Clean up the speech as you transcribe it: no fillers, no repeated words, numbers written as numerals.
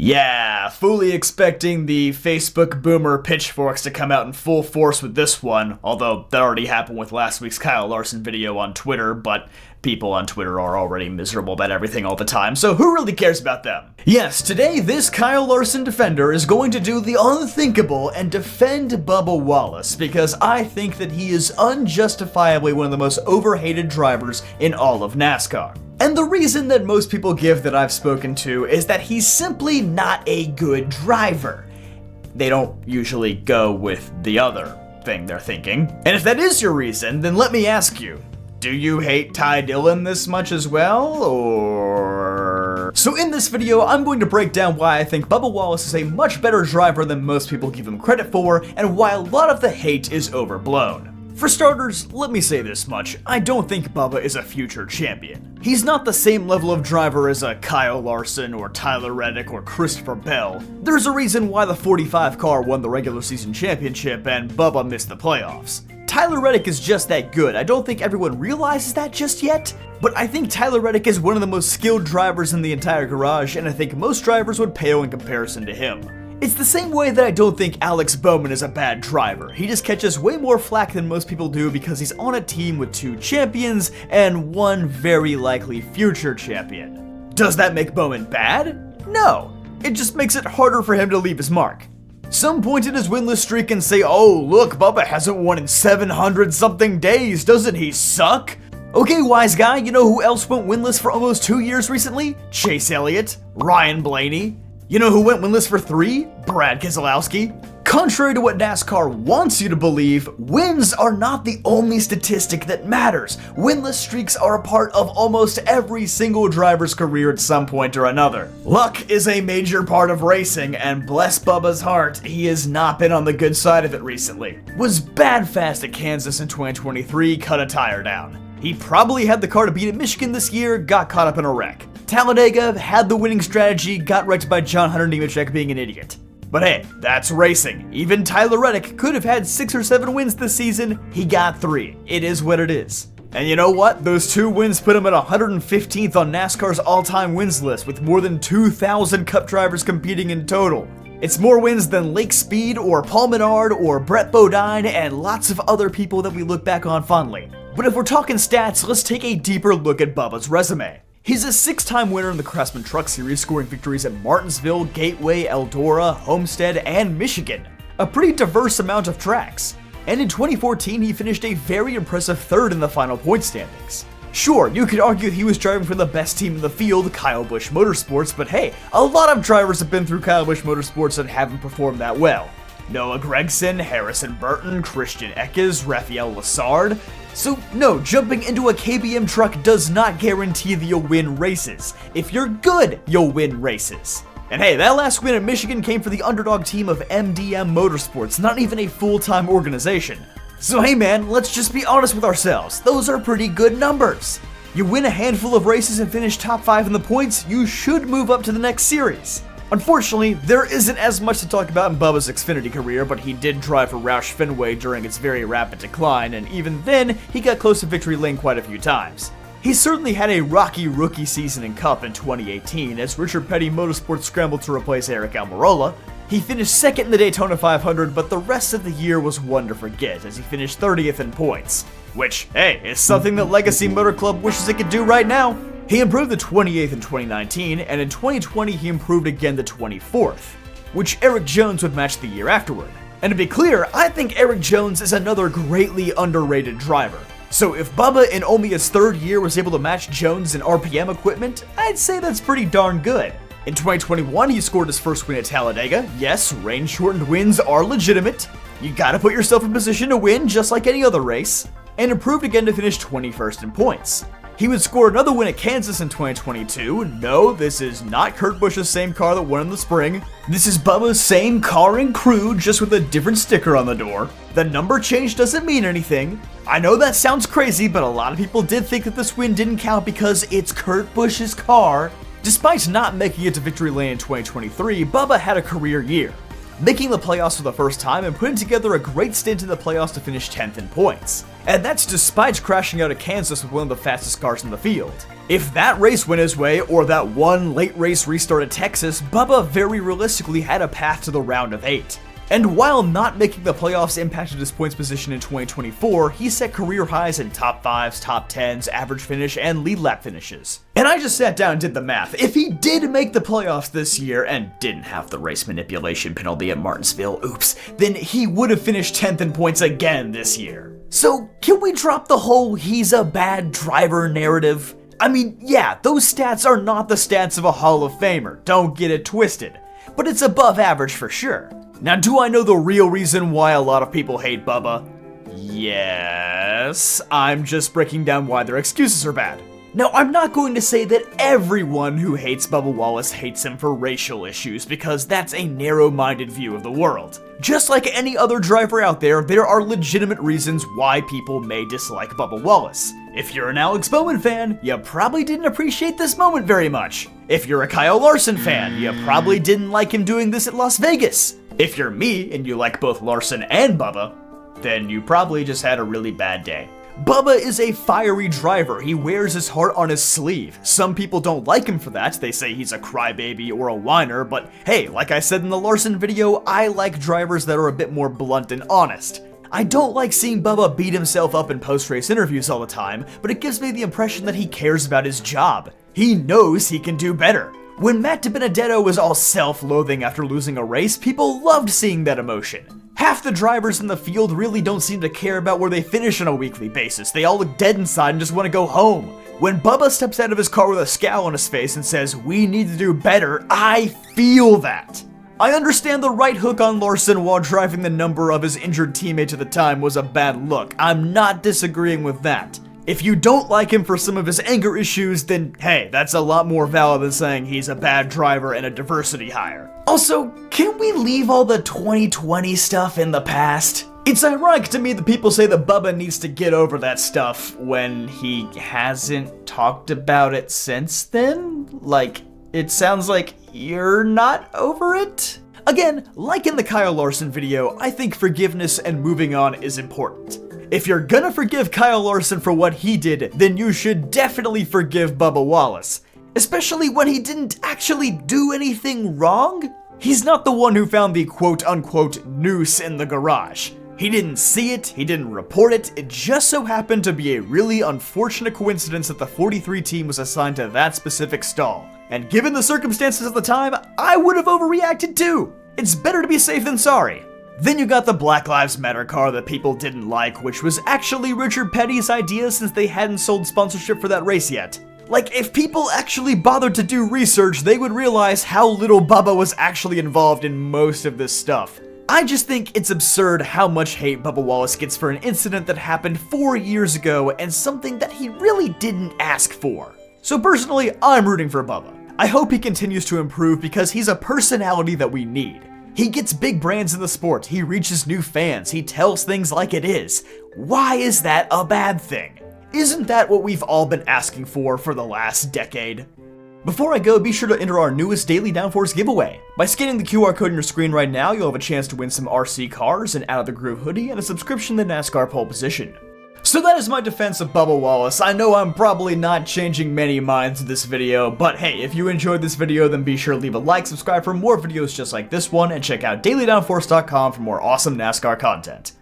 Yeah, fully expecting the Facebook boomer pitchforks to come out in full force with this one, although that already happened with last week's Kyle Larson video on Twitter, but people on Twitter are already miserable about everything all the time, so who really cares about them? Yes, today this Kyle Larson defender is going to do the unthinkable and defend Bubba Wallace, because I think that he is unjustifiably one of the most overhated drivers in all of NASCAR. And the reason that most people give that I've spoken to is that he's simply not a good driver. They don't usually go with the other thing they're thinking. And if that is your reason, then let me ask you, do you hate Ty Dillon this much as well, or...? So in this video, I'm going to break down why I think Bubba Wallace is a much better driver than most people give him credit for, and why a lot of the hate is overblown. For starters, let me say this much, I don't think Bubba is a future champion. He's not the same level of driver as a Kyle Larson or Tyler Reddick or Christopher Bell. There's a reason why the 45 car won the regular season championship and Bubba missed the playoffs. Tyler Reddick is just that good. I don't think everyone realizes that just yet, but I think Tyler Reddick is one of the most skilled drivers in the entire garage, and I think most drivers would pale in comparison to him. It's the same way that I don't think Alex Bowman is a bad driver. He just catches way more flack than most people do because he's on a team with 2 champions and 1 very likely future champion. Does that make Bowman bad? No. It just makes it harder for him to leave his mark. Some point at his winless streak and say, oh look, Bubba hasn't won in 700 something days, doesn't he suck? Okay, wise guy, you know who else went winless for almost 2 years recently? Chase Elliott, Ryan Blaney. You know who went winless for 3? Brad Keselowski. Contrary to what NASCAR wants you to believe, wins are not the only statistic that matters. Winless streaks are a part of almost every single driver's career at some point or another. Luck is a major part of racing, and bless Bubba's heart, he has not been on the good side of it recently. Was bad fast at Kansas in 2023, cut a tire down. He probably had the car to beat at Michigan this year, got caught up in a wreck. Talladega had the winning strategy, got wrecked by John Hunter Nemechek being an idiot. But hey, that's racing. Even Tyler Reddick could have had 6 or 7 wins this season, he got 3. It is what it is. And you know what? Those 2 wins put him at 115th on NASCAR's all-time wins list, with more than 2,000 Cup drivers competing in total. It's more wins than Lake Speed or Paul Menard or Brett Bodine and lots of other people that we look back on fondly. But if we're talking stats, let's take a deeper look at Bubba's resume. He's a 6-time winner in the Craftsman Truck Series, scoring victories at Martinsville, Gateway, Eldora, Homestead, and Michigan. A pretty diverse amount of tracks. And in 2014, he finished a very impressive 3rd in the final point standings. Sure, you could argue he was driving for the best team in the field, Kyle Busch Motorsports, but hey, a lot of drivers have been through Kyle Busch Motorsports and haven't performed that well. Noah Gragson, Harrison Burton, Christian Eckes, Rafael Lessard. So no, jumping into a KBM truck does not guarantee that you'll win races. If you're good, you'll win races. And hey, that last win at Michigan came for the underdog team of MDM Motorsports, not even a full-time organization. So hey man, let's just be honest with ourselves, those are pretty good numbers. You win a handful of races and finish top 5 in the points, you should move up to the next series. Unfortunately, there isn't as much to talk about in Bubba's Xfinity career, but he did drive for Roush Fenway during its very rapid decline, and even then, he got close to victory lane quite a few times. He certainly had a rocky rookie season in Cup in 2018, as Richard Petty Motorsports scrambled to replace Eric Almirola. He finished 2nd in the Daytona 500, but the rest of the year was one to forget, as he finished 30th in points. Which, hey, is something that Legacy Motor Club wishes it could do right now. He improved to 28th in 2019, and in 2020 he improved again to 24th, which Eric Jones would match the year afterward. And to be clear, I think Eric Jones is another greatly underrated driver. So if Bubba in only his 3rd year was able to match Jones in RPM equipment, I'd say that's pretty darn good. In 2021 he scored his first win at Talladega. Yes, rain-shortened wins are legitimate. You gotta put yourself in position to win just like any other race. And improved again to finish 21st in points. He would score another win at Kansas in 2022. No, this is not Kurt Busch's same car that won in the spring. This is Bubba's same car and crew, just with a different sticker on the door. The number change doesn't mean anything. I know that sounds crazy, but a lot of people did think that this win didn't count because it's Kurt Busch's car. Despite not making it to victory lane in 2023, Bubba had a career year. making the playoffs for the first time and putting together a great stint in the playoffs to finish 10th in points. And that's despite crashing out at Kansas with one of the fastest cars in the field. If that race went his way, or that one late race restart at Texas, Bubba very realistically had a path to the round of 8. And while not making the playoffs impacted his points position in 2024, he set career highs in top 5s, top 10s, average finish, and lead lap finishes. And I just sat down and did the math. If he did make the playoffs this year and didn't have the race manipulation penalty at Martinsville, oops, then he would have finished 10th in points again this year. So can we drop the whole he's a bad driver narrative? I mean, yeah, those stats are not the stats of a Hall of Famer, don't get it twisted, but it's above average for sure. Now, do I know the real reason why a lot of people hate Bubba? Yes, I'm just breaking down why their excuses are bad. Now, I'm not going to say that everyone who hates Bubba Wallace hates him for racial issues, because that's a narrow-minded view of the world. Just like any other driver out there are legitimate reasons why people may dislike Bubba Wallace. If you're an Alex Bowman fan, you probably didn't appreciate this moment very much. If you're a Kyle Larson fan, you probably didn't like him doing this at Las Vegas. If you're me and you like both Larson and Bubba, then you probably just had a really bad day. Bubba is a fiery driver. He wears his heart on his sleeve. Some people don't like him for that. They say he's a crybaby or a whiner, but hey, like I said in the Larson video, I like drivers that are a bit more blunt and honest. I don't like seeing Bubba beat himself up in post-race interviews all the time, but it gives me the impression that he cares about his job. He knows he can do better. When Matt DiBenedetto was all self-loathing after losing a race, people loved seeing that emotion. Half the drivers in the field really don't seem to care about where they finish on a weekly basis. They all look dead inside and just want to go home. When Bubba steps out of his car with a scowl on his face and says, "We need to do better," I feel that. I understand the right hook on Larson while driving the number of his injured teammate at the time was a bad look. I'm not disagreeing with that. If you don't like him for some of his anger issues, then hey, that's a lot more valid than saying he's a bad driver and a diversity hire. Also, can we leave all the 2020 stuff in the past? It's ironic to me that people say that Bubba needs to get over that stuff when he hasn't talked about it since then. Like, it sounds like you're not over it? Again, like in the Kyle Larson video, I think forgiveness and moving on is important. If you're gonna forgive Kyle Larson for what he did, then you should definitely forgive Bubba Wallace. Especially when he didn't actually do anything wrong. He's not the one who found the quote-unquote noose in the garage. He didn't see it, he didn't report it, it just so happened to be a really unfortunate coincidence that the 43 team was assigned to that specific stall. And given the circumstances of the time, I would have overreacted too. It's better to be safe than sorry. Then you got the Black Lives Matter car that people didn't like, which was actually Richard Petty's idea since they hadn't sold sponsorship for that race yet. Like, if people actually bothered to do research, they would realize how little Bubba was actually involved in most of this stuff. I just think it's absurd how much hate Bubba Wallace gets for an incident that happened 4 years ago and something that he really didn't ask for. So personally, I'm rooting for Bubba. I hope he continues to improve because he's a personality that we need. He gets big brands in the sport, he reaches new fans, he tells things like it is. Why is that a bad thing? Isn't that what we've all been asking for the last decade? Before I go, be sure to enter our newest daily Downforce giveaway. By scanning the QR code on your screen right now, you'll have a chance to win some RC cars, an Out of the Groove hoodie, and a subscription to NASCAR pole position. So that is my defense of Bubba Wallace. I know I'm probably not changing many minds in this video, but hey, if you enjoyed this video, then be sure to leave a like, subscribe for more videos just like this one, and check out dailydownforce.com for more awesome NASCAR content.